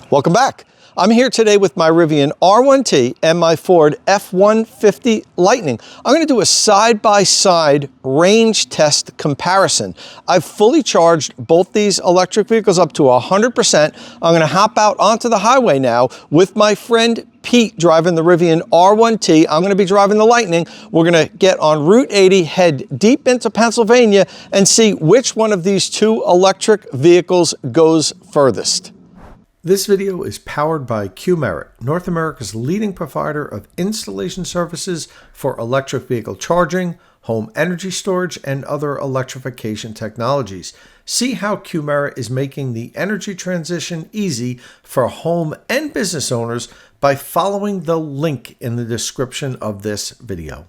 Welcome back. I'm here today with my Rivian R1T and my Ford F-150 Lightning. I'm going to do a side-by-side range test comparison. I've fully charged both these electric vehicles up to 100%. I'm going to hop out onto the highway now with my friend Pete driving the Rivian R1T. I'm going to be driving the Lightning. We're going to get on Route 80, head deep into Pennsylvania, and see which one of these two electric vehicles goes furthest. This video is powered by Qmerit, North America's leading provider of installation services for electric vehicle charging, home energy storage, and other electrification technologies. See how Qmerit is making the energy transition easy for home and business owners by following the link in the description of this video.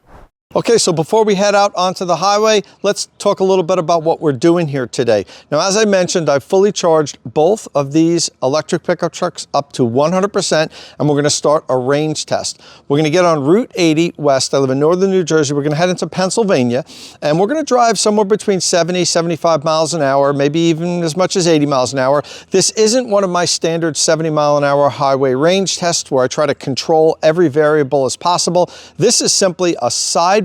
Okay, so before we head out onto the highway, let's talk a little bit about what we're doing here today. Now, as I mentioned, I've fully charged both of these electric pickup trucks up to 100%, and we're going to start a range test. We're going to get on Route 80 West. I live in northern New Jersey. We're going to head into Pennsylvania, and we're going to drive somewhere between 70, 75 miles an hour, maybe even as much as 80 miles an hour. This isn't one of my standard 70-mile-an-hour highway range tests where I try to control every variable as possible. This is simply a side-by-side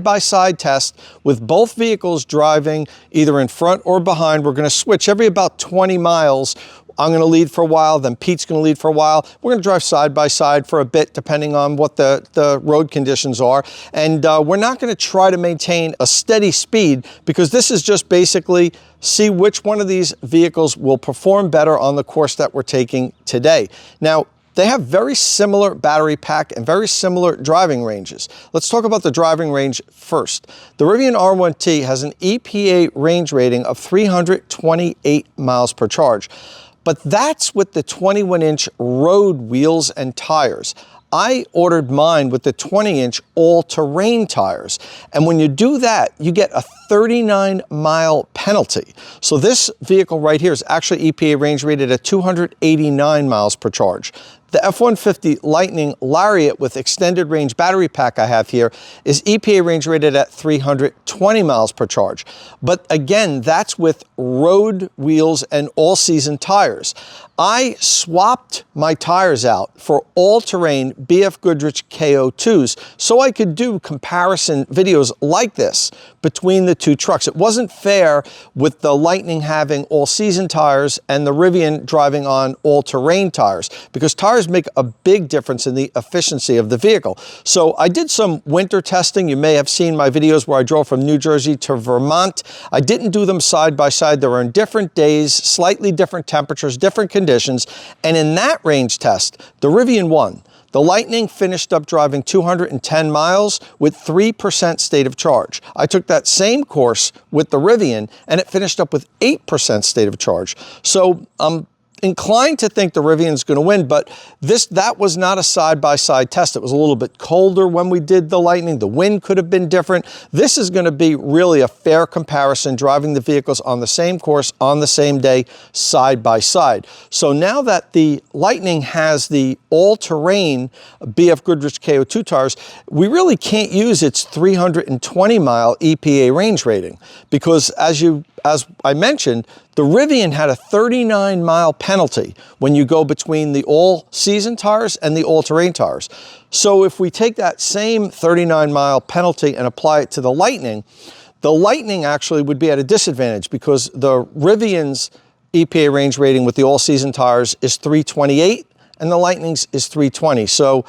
test with both vehicles driving either in front or behind. We're going to switch every about 20 miles. I'm going to lead for a while, then Pete's going to lead for a while. We're going to drive side by side for a bit, depending on what the road conditions are. And we're not going to try to maintain a steady speed, because this is just basically see which one of these vehicles will perform better on the course that we're taking today. Now, they have very similar battery pack and very similar driving ranges. Let's talk about the driving range first. The Rivian R1T has an EPA range rating of 328 miles per charge, but that's with the 21-inch road wheels and tires. I ordered mine with the 20-inch all-terrain tires. And when you do that, you get a 39-mile penalty. So this vehicle right here is actually EPA range rated at 289 miles per charge. The F-150 Lightning Lariat with extended range battery pack I have here is EPA range rated at 320 miles per charge. But again, that's with road wheels and all-season tires. I swapped my tires out for all-terrain BF Goodrich KO2s so I could do comparison videos like this between the two trucks. It wasn't fair with the Lightning having all-season tires and the Rivian driving on all-terrain tires, because tires make a big difference in the efficiency of the vehicle. So I did some winter testing. You may have seen my videos where I drove from New Jersey to Vermont. I didn't do them side by side. They were on different days, slightly different temperatures, different conditions. And in that range test, the Rivian won. The Lightning finished up driving 210 miles with 3% state of charge. I took that same course with the Rivian, and it finished up with 8% state of charge. So I'm inclined to think the Rivian's going to win, but that was not a side-by-side test. It was a little bit colder when we did the Lightning. The wind could have been different. This is going to be really a fair comparison, driving the vehicles on the same course on the same day, side by side. So now that the Lightning has the all-terrain BF Goodrich KO2 tires, we really can't use its 320-mile EPA range rating, because as I mentioned, the Rivian had a 39-mile penalty when you go between the all-season tires and the all-terrain tires. So if we take that same 39-mile penalty and apply it to the Lightning actually would be at a disadvantage, because the Rivian's EPA range rating with the all-season tires is 328. And the Lightning's is 320. So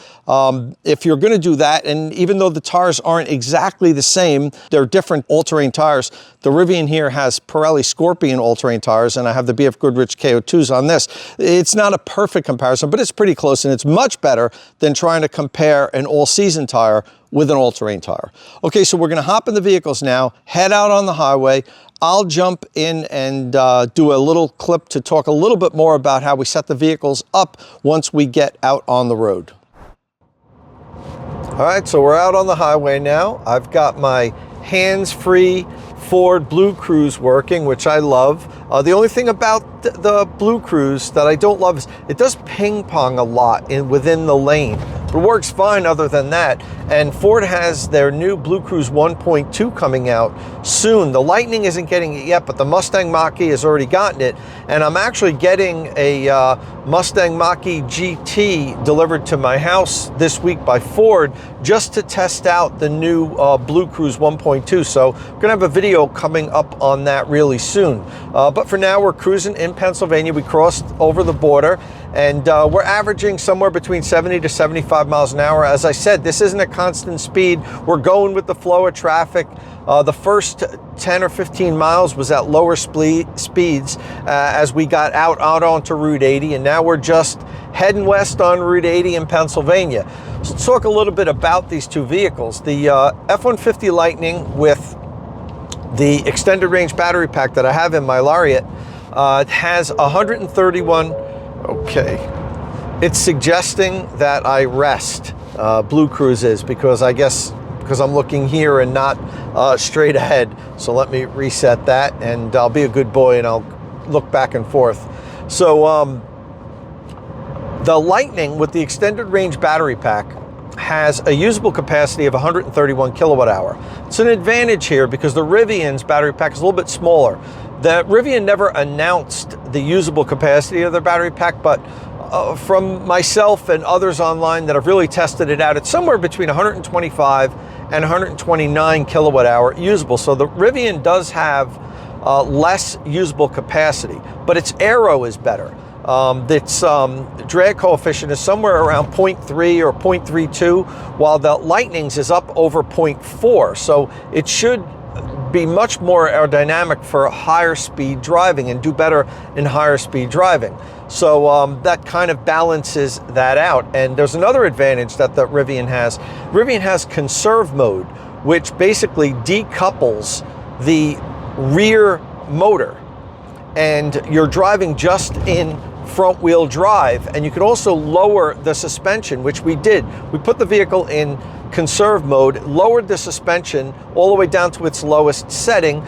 if you're going to do that, and even though the tires aren't exactly the same, they're different all-terrain tires. The Rivian here has Pirelli Scorpion all-terrain tires, and I have the BF Goodrich KO2s on this. It's not a perfect comparison, but it's pretty close, and it's much better than trying to compare an all-season tire with an all-terrain tire. Okay, so we're going to hop in the vehicles now, head out on the highway. I'll jump in and do a little clip to talk a little bit more about how we set the vehicles up once we get out on the road. All right, so we're out on the highway now. I've got my hands-free Ford Blue Cruise working, which I love. The only thing about the Blue Cruise that I don't love is it does ping pong a lot within the lane. It works fine other than that. And Ford has their new Blue Cruise 1.2 coming out soon. The Lightning isn't getting it yet, but the Mustang Mach-E has already gotten it. And I'm actually getting a Mustang Mach-E GT delivered to my house this week by Ford just to test out the new Blue Cruise 1.2. So we're gonna have a video coming up on that really soon. But for now, we're cruising in Pennsylvania. We crossed over the border, and we're averaging somewhere between 70 to 75 miles an hour. As I said, this isn't a constant speed. We're going with the flow of traffic. The first 10 or 15 miles was at lower speeds as we got out onto Route 80, and now we're just heading west on Route 80 in Pennsylvania. So let's talk a little bit about these two vehicles. The F-150 Lightning with the extended range battery pack that I have in my Lariat has 131. Okay, it's suggesting that I rest. Blue Cruise is, because I guess because I'm looking here and not straight ahead. So let me reset that, and I'll be a good boy and I'll look back and forth. So the Lightning with the extended range battery pack has a usable capacity of 131 kilowatt hour. It's an advantage here because the Rivian's battery pack is a little bit smaller. The Rivian never announced the usable capacity of their battery pack, but from myself and others online that have really tested it out, it's somewhere between 125 and 129 kilowatt hour usable. So the Rivian does have less usable capacity, but its aero is better. Its drag coefficient is somewhere around 0.3 or 0.32, while the Lightning's is up over 0.4. So it should be much more aerodynamic for higher speed driving and do better in higher speed driving. So that kind of balances that out. And there's another advantage that the Rivian has. Rivian has conserve mode, which basically decouples the rear motor, and you're driving just in front wheel drive, and you can also lower the suspension, which we did. We put the vehicle in conserve mode, lowered the suspension all the way down to its lowest setting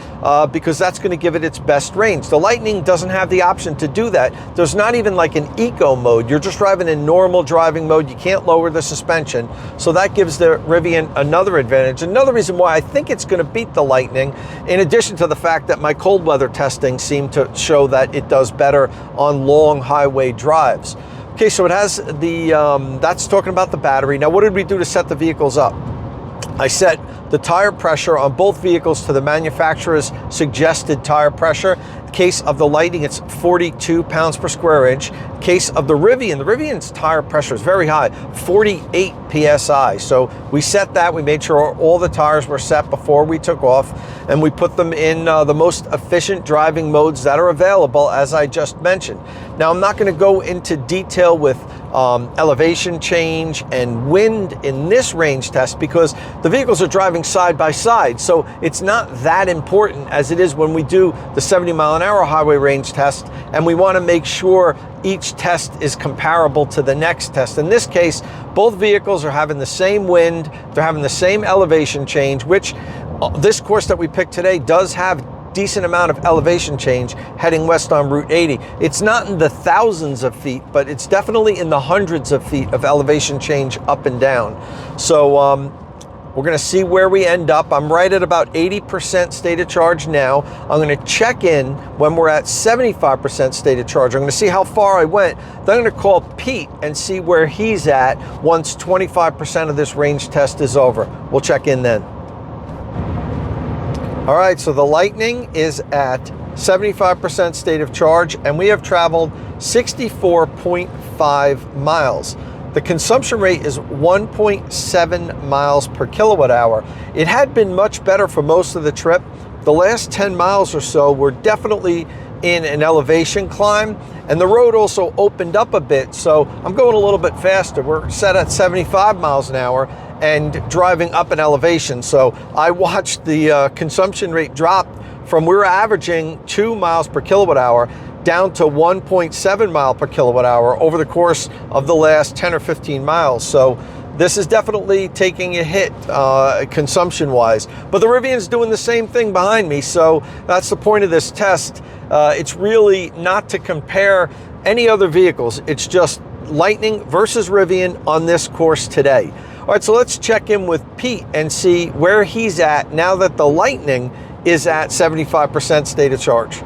because that's going to give it its best range. The Lightning doesn't have the option to do that. There's not even like an eco mode. You're just driving in normal driving mode. You can't lower the suspension. So that gives the Rivian another advantage. Another reason why I think it's going to beat the Lightning, in addition to the fact that my cold weather testing seemed to show that it does better on long highway drives. Okay, so it has the, that's talking about the battery. Now, what did we do to set the vehicles up? I set the tire pressure on both vehicles to the manufacturer's suggested tire pressure. In case of the Lightning, it's 42 pounds per square inch. In case of the Rivian's tire pressure is very high, 48 PSI. So we set that, we made sure all the tires were set before we took off, and we put them in the most efficient driving modes that are available, as I just mentioned. Now, I'm not going to go into detail with elevation change and wind in this range test because the vehicles are driving side by side, so it's not that important as it is when we do the 70 mile an hour highway range test, and we want to make sure each test is comparable to the next test. In this case, both vehicles are having the same wind, they're having the same elevation change, which this course that we picked today does have decent amount of elevation change heading west on Route 80. It's not in the thousands of feet, but it's definitely in the hundreds of feet of elevation change up and down. So we're going to see where we end up. I'm right at about 80% state of charge now. I'm going to check in when we're at 75% state of charge. I'm going to see how far I went. Then I'm going to call Pete and see where he's at once 25% of this range test is over. We'll check in then. All right, so the Lightning is at 75% state of charge, and we have traveled 64.5 miles. The consumption rate is 1.7 miles per kilowatt hour. It had been much better for most of the trip. The last 10 miles or so were definitely in an elevation climb, and the road also opened up a bit, so I'm going a little bit faster. We're set at 75 miles an hour and driving up an elevation. So I watched the consumption rate drop from, we were averaging 2 miles per kilowatt hour down to 1.7 mile per kilowatt hour over the course of the last 10 or 15 miles. So this is definitely taking a hit consumption-wise. But the Rivian's doing the same thing behind me, so that's the point of this test. It's really not to compare any other vehicles. It's just Lightning versus Rivian on this course today. All right, so let's check in with Pete and see where he's at now that the Lightning is at 75% state of charge.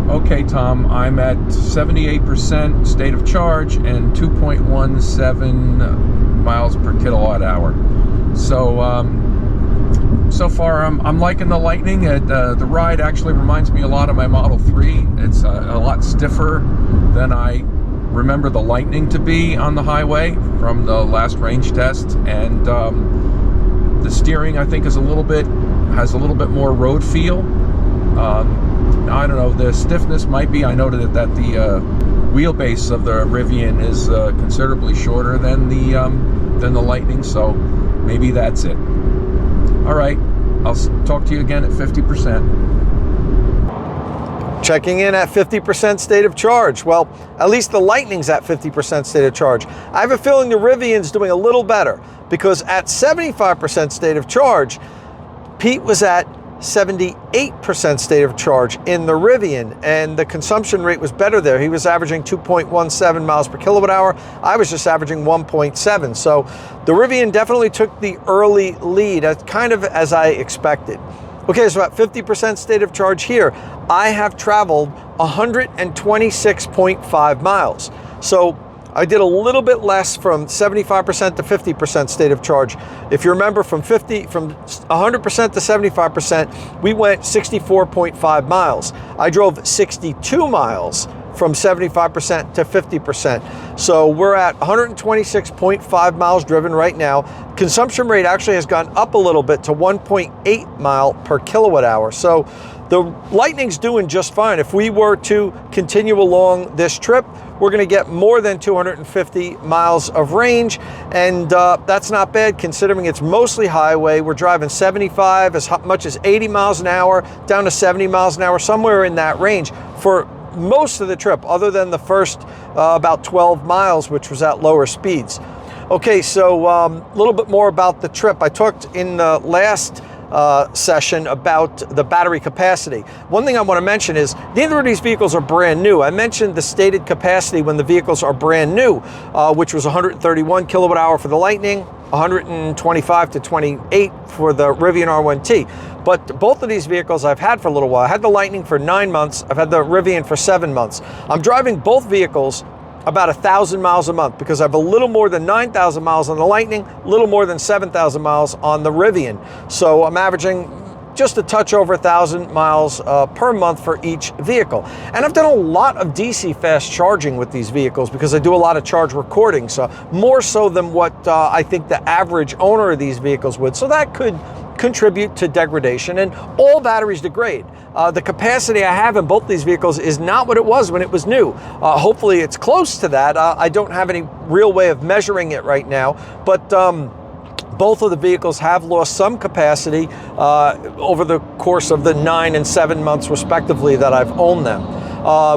Okay, Tom, I'm at 78% state of charge and 2.17 miles per kilowatt hour. So, so far I'm liking the Lightning. The ride actually reminds me a lot of my Model 3. It's a lot stiffer than I remember the Lightning to be on the highway from the last range test, and the steering I think has a little bit more road feel. I don't know, the stiffness might be, I noted that the wheelbase of the Rivian is considerably shorter than the Lightning, so maybe that's it. All right, I'll talk to you again at 50%. Checking in at 50% state of charge. Well, at least the Lightning's at 50% state of charge. I have a feeling the Rivian's doing a little better, because at 75% state of charge, Pete was at 78% state of charge in the Rivian, and the consumption rate was better there. He was averaging 2.17 miles per kilowatt hour. I was just averaging 1.7. So the Rivian definitely took the early lead, kind of as I expected. Okay, so at 50% state of charge here, I have traveled 126.5 miles. So I did a little bit less from 75% to 50% state of charge. If you remember, from 100% to 75%, we went 64.5 miles. I drove 62 miles from 75% to 50%. So we're at 126.5 miles driven right now. Consumption rate actually has gone up a little bit to 1.8 mile per kilowatt hour. So the Lightning's doing just fine. If we were to continue along this trip, we're gonna get more than 250 miles of range, and that's not bad considering it's mostly highway. We're driving 75, as much as 80 miles an hour, down to 70 miles an hour, somewhere in that range for most of the trip, other than the first about 12 miles, which was at lower speeds. Okay, so a little bit more about the trip. I talked in the last session about the battery capacity. One thing I want to mention is neither of these vehicles are brand new. I mentioned the stated capacity when the vehicles are brand new, which was 131 kilowatt hour for the Lightning, 125 to 28 for the Rivian R1T. But both of these vehicles I've had for a little while. I had the Lightning for 9 months. I've had the Rivian for 7 months. I'm driving both vehicles about 1,000 miles a month, because I have a little more than 9,000 miles on the Lightning, a little more than 7,000 miles on the Rivian. So I'm averaging just a touch over 1,000 miles per month for each vehicle. And I've done a lot of DC fast charging with these vehicles because I do a lot of charge recording, so more so than what I think the average owner of these vehicles would. So that could contribute to degradation, and all batteries degrade. The capacity I have in both these vehicles is not what it was when it was new. Hopefully it's close to that. I don't have any real way of measuring it right now, but both of the vehicles have lost some capacity over the course of the 9 and 7 months respectively that I've owned them.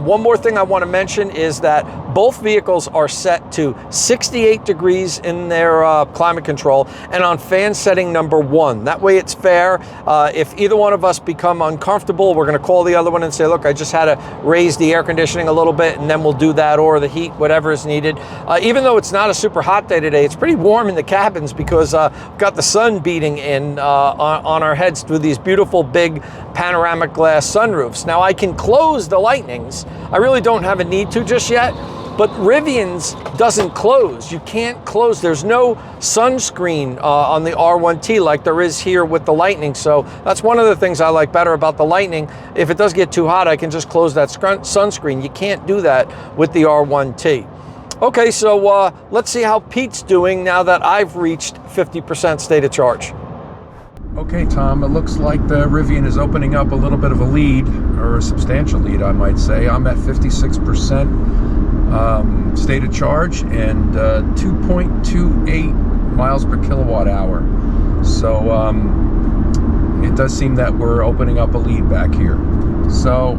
One more thing I want to mention is that both vehicles are set to 68 degrees in their climate control and on fan setting number 1. That way it's fair. If either one of us become uncomfortable, we're going to call the other one and say, look, I just had to raise the air conditioning a little bit, and then we'll do that, or the heat, whatever is needed. Even though it's not a super hot day today, it's pretty warm in the cabins because we've got the sun beating in on our heads through these beautiful big panoramic glass sunroofs. Now I can close the Lightnings. I really don't have a need to just yet, but Rivian's doesn't close. You can't close. There's no sunscreen on the R1T like there is here with the Lightning. So that's one of the things I like better about the Lightning. If it does get too hot, I can just close that sunscreen. You can't do that with the R1T. Okay, so let's see how Pete's doing now that I've reached 50% state of charge. Okay, Tom, it looks like the Rivian is opening up a little bit of a lead, or a substantial lead, I might say. I'm at 56% state of charge and 2.28 miles per kilowatt hour. So it does seem that we're opening up a lead back here. So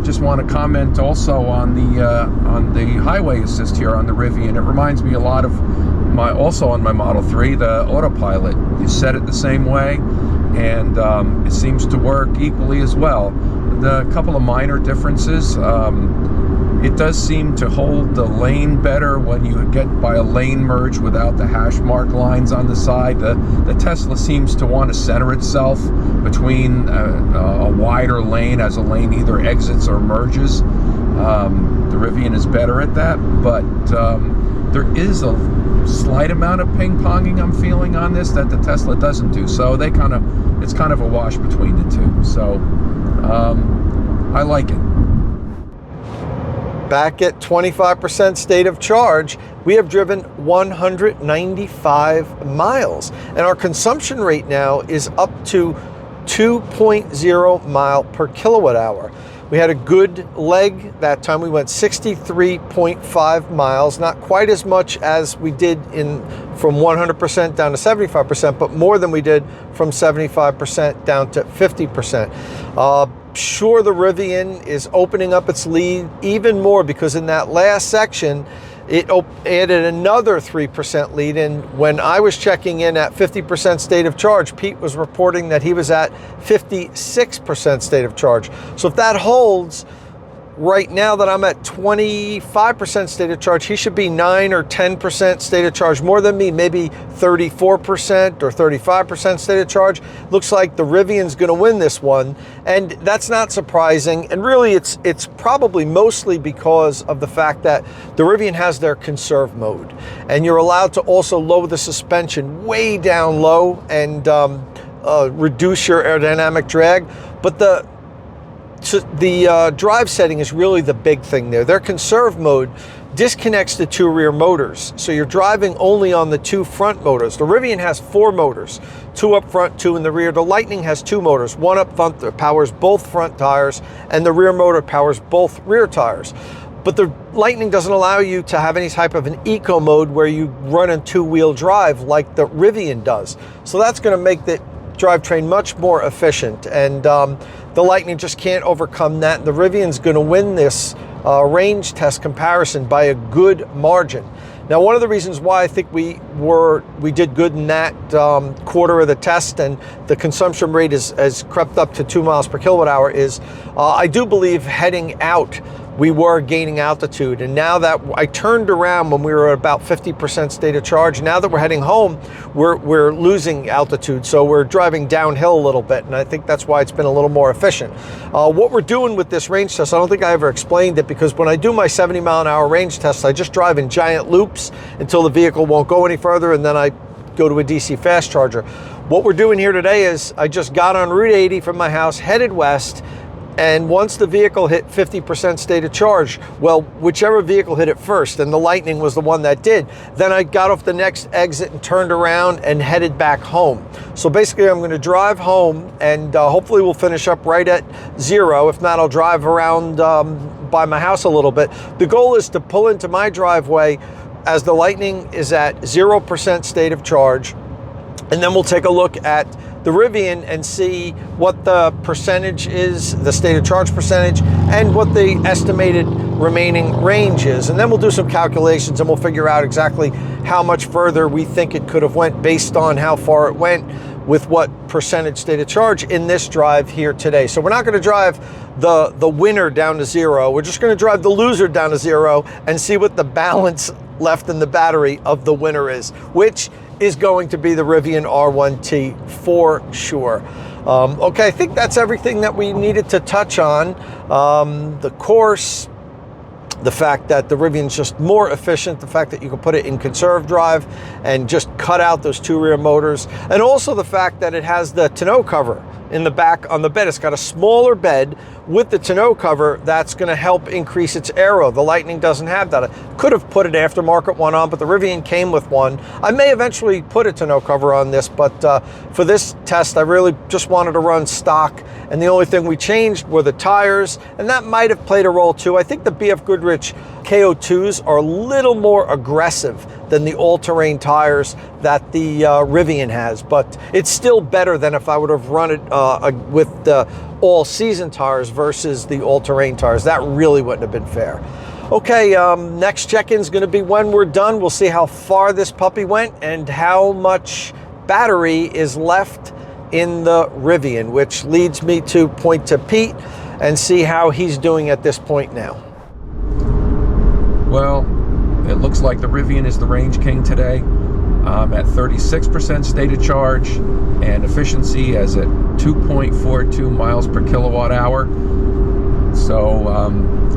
just want to comment also on the highway assist here on the Rivian. It reminds me a lot of also on my Model 3, the autopilot. You set it the same way, and it seems to work equally as well. The couple of minor differences. It does seem to hold the lane better when you get by a lane merge without the hash mark lines on the side. The Tesla seems to want to center itself between a wider lane as a lane either exits or merges. The Rivian is better at that, but there is a slight amount of ping-ponging I'm feeling on this that the Tesla doesn't do. So it's kind of a wash between the two. So I like it. Back at 25% state of charge, we have driven 195 miles. And our consumption rate now is up to 2.0 mile per kilowatt hour. We had a good leg that time. We went 63.5 miles, not quite as much as we did from 100% down to 75%, but more than we did from 75% down to 50%. Sure, the Rivian is opening up its lead even more because in that last section, it added another 3% lead. And when I was checking in at 50% state of charge, Pete was reporting that he was at 56% state of charge. So if that holds, right now that I'm at 25% state of charge, he should be 9 or 10% state of charge more than me, maybe 34% or 35% state of charge. Looks like the Rivian's going to win this one, and that's not surprising. And really, it's probably mostly because of the fact that the Rivian has their conserve mode, and you're allowed to also lower the suspension way down low and reduce your aerodynamic drag. But the drive setting is really the big thing there. Their conserve mode disconnects the two rear motors, so you're driving only on the two front motors. The Rivian has 4 motors, 2 up front, 2 in the rear. The Lightning has 2 motors, 1 up front that powers both front tires, and the rear motor powers both rear tires. But the Lightning doesn't allow you to have any type of an eco mode where you run in 2-wheel drive like the Rivian does. So that's going to make the drivetrain much more efficient, and the Lightning just can't overcome that. The Rivian's going to win this range test comparison by a good margin. Now, one of the reasons why I think we did good in that quarter of the test, and the consumption rate has crept up to 2 miles per kilowatt hour, is I do believe heading out we were gaining altitude. And now that I turned around when we were at about 50% state of charge, now that we're heading home, we're losing altitude. So we're driving downhill a little bit. And I think that's why it's been a little more efficient. What we're doing with this range test, I don't think I ever explained it, because when I do my 70 mile an hour range test, I just drive in giant loops until the vehicle won't go any further, and then I go to a DC fast charger. What we're doing here today is I just got on Route 80 from my house, headed west, and once the vehicle hit 50% state of charge, well, whichever vehicle hit it first, and the Lightning was the one that did, then I got off the next exit and turned around and headed back home. So basically I'm going to drive home, and hopefully we'll finish up right at 0. If not, I'll drive around by my house a little bit. The goal is to pull into my driveway as the Lightning is at 0% state of charge, and then we'll take a look at the Rivian and see what the percentage is, the state of charge percentage, and what the estimated remaining range is. And then we'll do some calculations and we'll figure out exactly how much further we think it could have went based on how far it went with what percentage state of charge in this drive here today. So we're not going to drive the winner down to 0. We're just going to drive the loser down to 0 and see what the balance left in the battery of the winner is, which is going to be the Rivian R1T for sure. Okay, I think that's everything that we needed to touch on. The course, the fact that the Rivian's just more efficient, the fact that you can put it in conserve drive and just cut out those 2 rear motors, and also the fact that it has the tonneau cover in the back on the bed. It's got a smaller bed with the tonneau cover that's going to help increase its aero. The Lightning doesn't have that. I could have put an aftermarket one on, but the Rivian came with one. I may eventually put a tonneau cover on this, but for this test, I really just wanted to run stock, and the only thing we changed were the tires, and that might have played a role too. I think the BF Goodrich KO2s are a little more aggressive than the all-terrain tires that the Rivian has, but it's still better than if I would have run it with the all-season tires versus the all-terrain tires. That really wouldn't have been fair. Okay, next check-in is going to be when we're done. We'll see how far this puppy went and how much battery is left in the Rivian, which leads me to point to Pete and see how he's doing at this point now. Well, it looks like the Rivian is the range king today. I'm at 36% state of charge, and efficiency is at 2.42 miles per kilowatt hour. So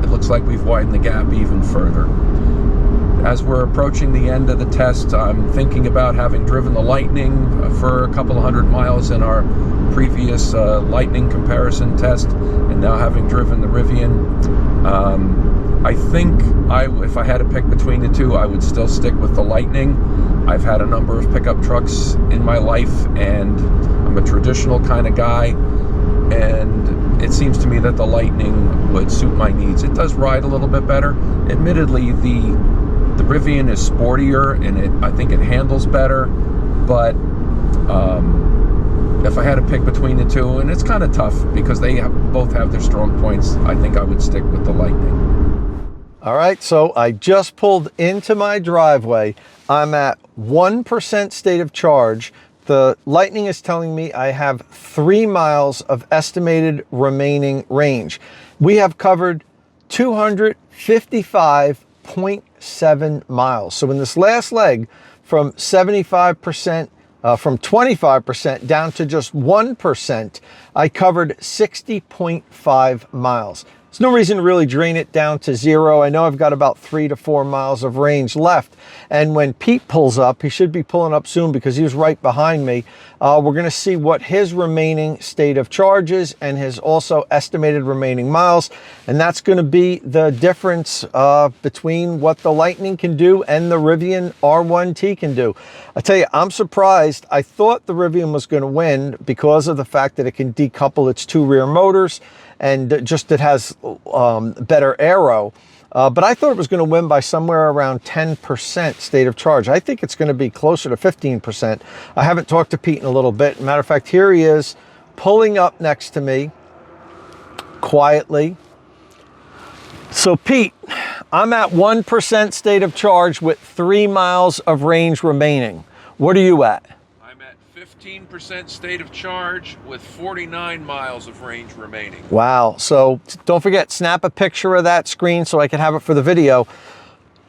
it looks like we've widened the gap even further. As we're approaching the end of the test, I'm thinking about having driven the Lightning for a couple of 100 miles in our previous Lightning comparison test, and now having driven the Rivian. I think if I had to pick between the two, I would still stick with the Lightning. I've had a number of pickup trucks in my life, and I'm a traditional kind of guy, and it seems to me that the Lightning would suit my needs. It does ride a little bit better. Admittedly, the Rivian is sportier, and I think it handles better, but if I had to pick between the two, and it's kind of tough because they both have their strong points, I think I would stick with the Lightning. All right, so I just pulled into my driveway. I'm at 1% state of charge. The Lightning is telling me I have 3 miles of estimated remaining range. We have covered 255.7 miles. So in this last leg, from 75%, from 25% down to just 1%, I covered 60.5 miles. There's no reason to really drain it down to zero. I know I've got about 3 to 4 miles of range left. And when Pete pulls up, he should be pulling up soon because he was right behind me. We're going to see what his remaining state of charge is and his also estimated remaining miles. And that's going to be the difference between what the Lightning can do and the Rivian R1T can do. I tell you, I'm surprised. I thought the Rivian was going to win because of the fact that it can decouple its 2 rear motors, and just it has better aero. But I thought it was going to win by somewhere around 10% state of charge. I think it's going to be closer to 15%. I haven't talked to Pete in a little bit. Matter of fact, here he is pulling up next to me quietly. So Pete, I'm at 1% state of charge with 3 miles of range remaining. What are you at? 15% state of charge with 49 miles of range remaining. Wow. So don't forget, snap a picture of that screen so I can have it for the video.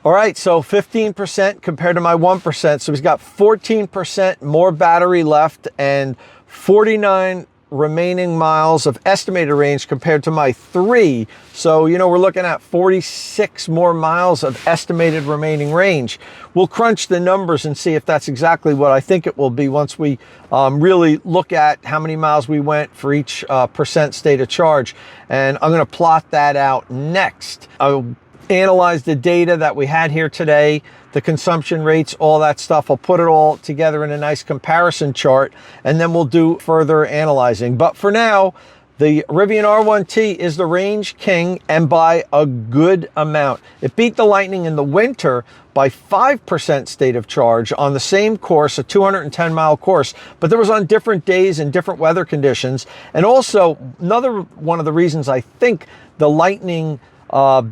All right, so 15% compared to my 1%. So he's got 14% more battery left and 49 remaining miles of estimated range compared to my 3. So, you know, we're looking at 46 more miles of estimated remaining range. We'll crunch the numbers and see if that's exactly what I think it will be once we really look at how many miles we went for each percent state of charge. And I'm going to plot that out next. I'll analyze the data that we had here today, the consumption rates, all that stuff. I'll put it all together in a nice comparison chart, and then we'll do further analyzing. But for now, the Rivian R1T is the range king, and by a good amount. It beat the Lightning in the winter by 5% state of charge on the same course, a 210-mile course, but there was on different days and different weather conditions. And also, another one of the reasons I think the Lightning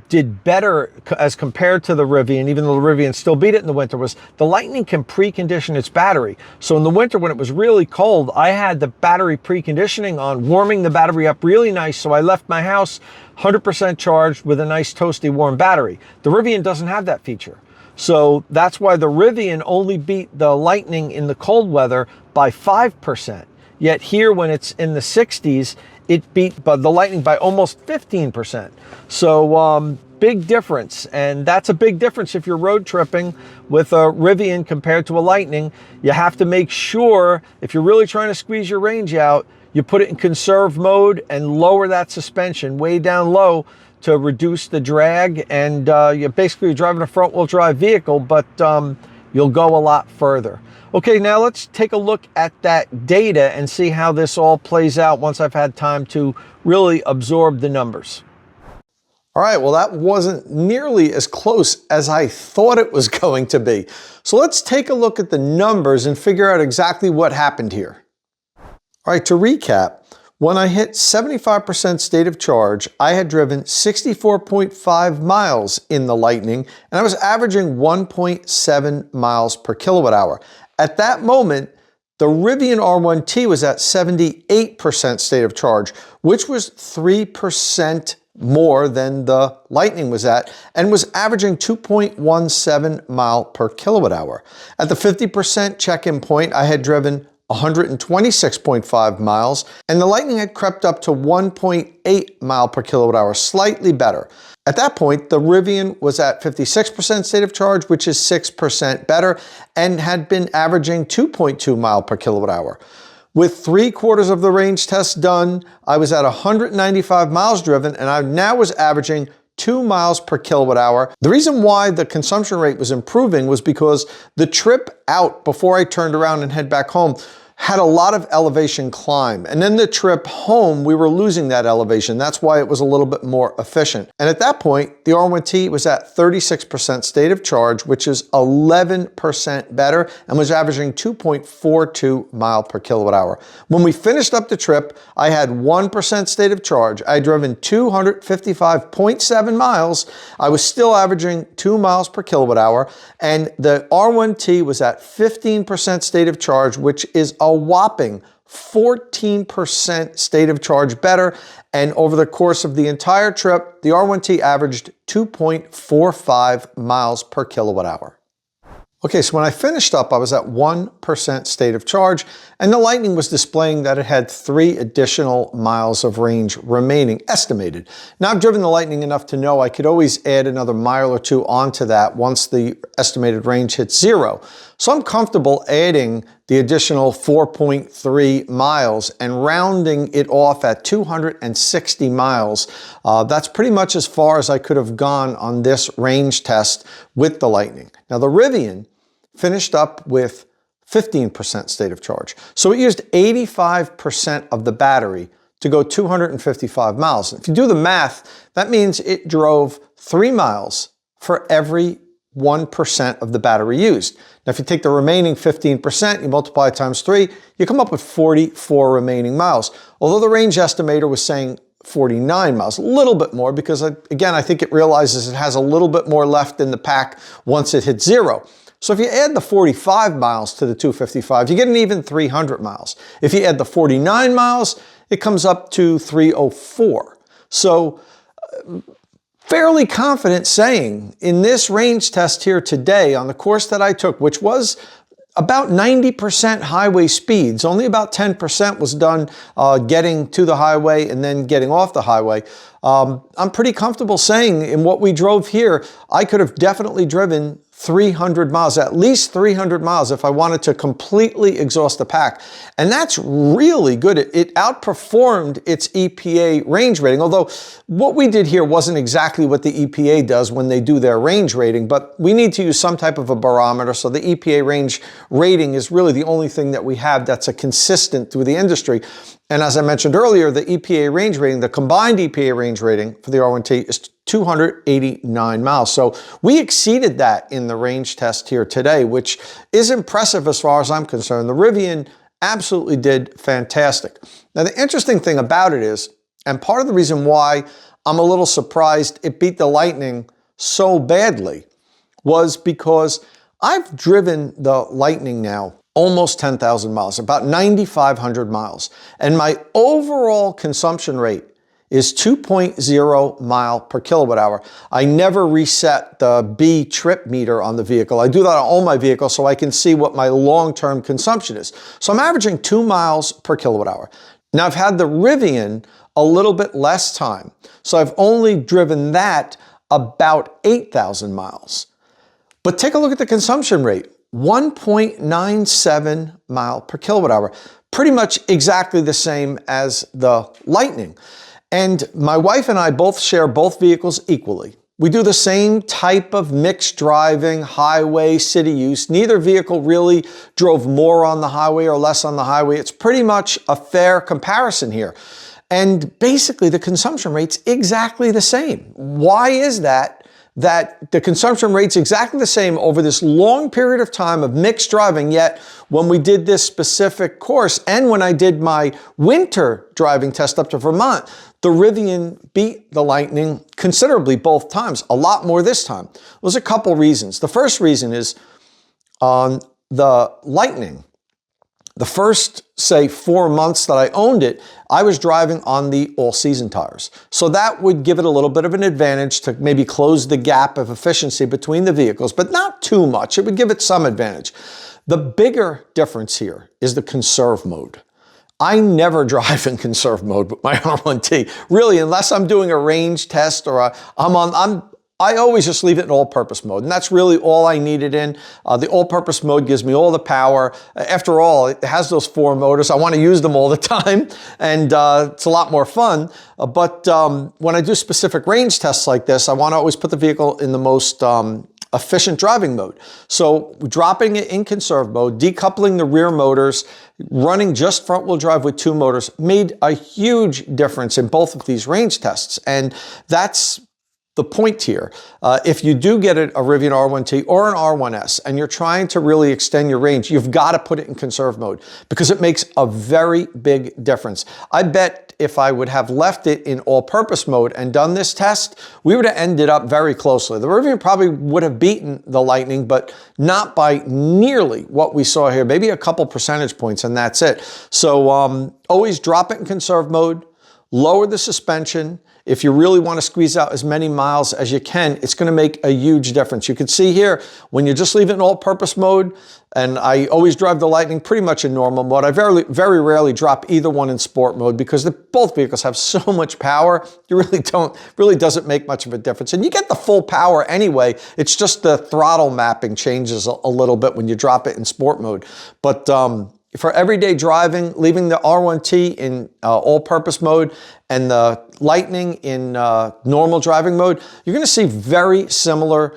did better as compared to the Rivian, even though the Rivian still beat it in the winter, was the Lightning can precondition its battery. So in the winter when it was really cold, I had the battery preconditioning on, warming the battery up really nice. So I left my house 100% charged with a nice toasty warm battery. The Rivian doesn't have that feature. So that's why the Rivian only beat the Lightning in the cold weather by 5%. Yet here, when it's in the 60s, it beat the Lightning by almost 15%. So big difference. And that's a big difference if you're road tripping with a Rivian compared to a Lightning. You have to make sure, if you're really trying to squeeze your range out, you put it in conserve mode and lower that suspension way down low to reduce the drag. And you're basically driving a front-wheel drive vehicle, but you'll go a lot further. Okay, now let's take a look at that data and see how this all plays out once I've had time to really absorb the numbers. All right, well, that wasn't nearly as close as I thought it was going to be. So let's take a look at the numbers and figure out exactly what happened here. All right, to recap, when I hit 75% state of charge, I had driven 64.5 miles in the Lightning, and I was averaging 1.7 miles per kilowatt hour. At that moment, The Rivian R1T was at 78% state of charge, which was 3% more than the Lightning was at, and was averaging 2.17 mile per kilowatt hour. At the 50% check-in point, I had driven 126.5 miles, and the Lightning had crept up to 1.8 mile per kilowatt hour, slightly better. At that point, the Rivian was at 56% state of charge, which is 6% better, and had been averaging 2.2 mile per kilowatt hour. With 3/4 of the range test done, I was at 195 miles driven, and I now was averaging 2 miles per kilowatt hour. The reason why the consumption rate was improving was because the trip out before I turned around and head back home had a lot of elevation climb. And then the trip home, we were losing that elevation. That's why it was a little bit more efficient. And at that point, the R1T was at 36% state of charge, which is 11% better, and was averaging 2.42 mile per kilowatt hour. When we finished up the trip, I had 1% state of charge. I had driven 255.7 miles. I was still averaging 2 miles per kilowatt hour, and the R1T was at 15% state of charge, which is a whopping 14% state of charge better. And over the course of the entire trip, the R1T averaged 2.45 miles per kilowatt hour. Okay, so when I finished up, I was at 1% state of charge, and the Lightning was displaying that it had 3 additional miles of range remaining, estimated. Now, I've driven the Lightning enough to know I could always add another mile or 2 onto that once the estimated range hits 0. So I'm comfortable adding the additional 4.3 miles and rounding it off at 260 miles. That's pretty much as far as I could have gone on this range test with the Lightning. Now, the Rivian finished up with 15% state of charge. So it used 85% of the battery to go 255 miles. If you do the math, that means it drove 3 miles for every 1% of the battery used. Now, if you take the remaining 15%, you multiply it times 3, you come up with 44 remaining miles. Although the range estimator was saying 49 miles, a little bit more, because again, I think it realizes it has a little bit more left in the pack once it hits 0. So if you add the 45 miles to the 255, you get an even 300 miles. If you add the 49 miles, it comes up to 304. So fairly confident saying in this range test here today on the course that I took, which was about 90% highway speeds, only about 10% was done getting to the highway and then getting off the highway. I'm pretty comfortable saying in what we drove here, I could have definitely driven 300 miles, at least 300 miles if I wanted to completely exhaust the pack. And that's really good. It outperformed its EPA range rating, although what we did here wasn't exactly what the EPA does when they do their range rating, but we need to use some type of a barometer, so the EPA range rating is really the only thing that we have that's a consistent through the industry. And as I mentioned earlier, the EPA range rating, the combined EPA range rating for the R1T is 289 miles. So we exceeded that in the range test here today, which is impressive as far as I'm concerned. The Rivian absolutely did fantastic. Now, the interesting thing about it is, and part of the reason why I'm a little surprised it beat the Lightning so badly, was because I've driven the Lightning now almost 10,000 miles, about 9,500 miles. And my overall consumption rate is 2.0 mile per kilowatt hour. I never reset the B trip meter on the vehicle. I do that on all my vehicles so I can see what my long-term consumption is. So I'm averaging 2 miles per kilowatt hour. Now, I've had the Rivian a little bit less time, so I've only driven that about 8,000 miles. But take a look at the consumption rate, 1.97 mile per kilowatt hour, pretty much exactly the same as the Lightning. And my wife and I both share both vehicles equally. We do the same type of mixed driving, highway, city use. Neither vehicle really drove more on the highway or less on the highway. It's pretty much a fair comparison here. And basically the consumption rate's exactly the same. Why is that the consumption rate's exactly the same over this long period of time of mixed driving, yet when we did this specific course and when I did my winter driving test up to Vermont, the Rivian beat the Lightning considerably both times, a lot more this time. There's a couple reasons. The first reason is on the Lightning The first, say, 4 months that I owned it, I was driving on the all-season tires. So that would give it a little bit of an advantage to maybe close the gap of efficiency between the vehicles, but not too much. It would give it some advantage. The bigger difference here is the conserve mode. I never drive in conserve mode with my R1T, really, unless I'm doing a range test or I always just leave it in all-purpose mode, and that's really all I need it in. The all-purpose mode gives me all the power. After all, it has those 4 motors. I want to use them all the time, and it's a lot more fun. But when I do specific range tests like this, I want to always put the vehicle in the most efficient driving mode. So dropping it in conserve mode, decoupling the rear motors, running just front-wheel drive with 2 motors made a huge difference in both of these range tests, and that's the point here. If you do get a Rivian R1T or an R1S and you're trying to really extend your range, you've got to put it in conserve mode because it makes a very big difference. I bet if I would have left it in all-purpose mode and done this test, we would have ended up very closely. The Rivian probably would have beaten the Lightning, but not by nearly what we saw here, maybe a couple percentage points, and that's it. So always drop it in conserve mode, lower the suspension. If you really want to squeeze out as many miles as you can, it's going to make a huge difference. You can see here, when you just leave it in all-purpose mode, and I always drive the Lightning pretty much in normal mode. I very rarely drop either one in sport mode because both vehicles have so much power, you really doesn't make much of a difference. And you get the full power anyway. It's just the throttle mapping changes a little bit when you drop it in sport mode. But for everyday driving, leaving the R1T in all-purpose mode and the Lightning in normal driving mode, you're going to see very similar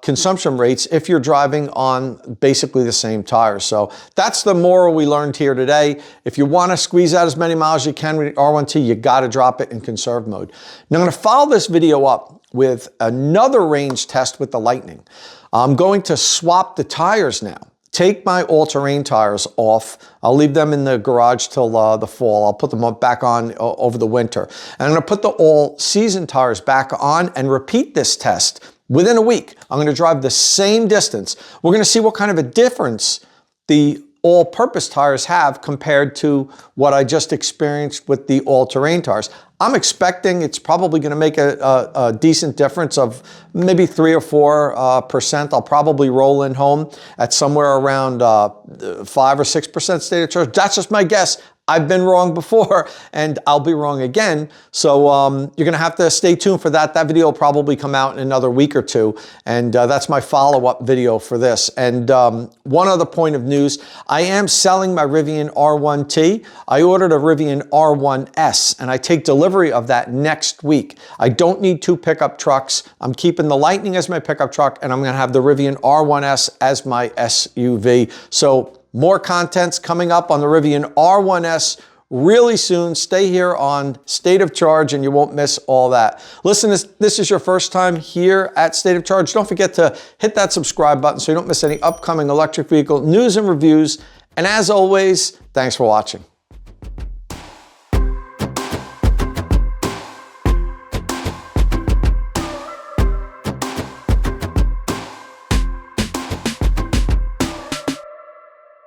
consumption rates if you're driving on basically the same tires. So that's the moral we learned here today. If you want to squeeze out as many miles as you can with the R1T, you got to drop it in conserve mode. Now I'm going to follow this video up with another range test with the Lightning. I'm going to swap the tires now. Take my all-terrain tires off. I'll leave them in the garage till the fall. I'll put them back on over the winter. And I'm going to put the all-season tires back on and repeat this test within a week. I'm going to drive the same distance. We're going to see what kind of a difference the all-purpose tires have compared to what I just experienced with the all-terrain tires. I'm expecting it's probably going to make a decent difference of maybe 3 or 4%. I'll probably roll in home at somewhere around 5 or 6% state of charge. That's just my guess. I've been wrong before and I'll be wrong again. So you're going to have to stay tuned for that. That video will probably come out in another week or two. And that's my follow-up video for this. And one other point of news, I am selling my Rivian R1T. I ordered a Rivian R1S and I take delivery of that next week. I don't need 2 pickup trucks. I'm keeping the Lightning as my pickup truck and I'm going to have the Rivian R1S as my SUV. So more content's coming up on the Rivian R1S really soon. Stay here on State of Charge and you won't miss all that. Listen, this is your first time here at State of Charge. Don't forget to hit that subscribe button so you don't miss any upcoming electric vehicle news and reviews. And as always, thanks for watching.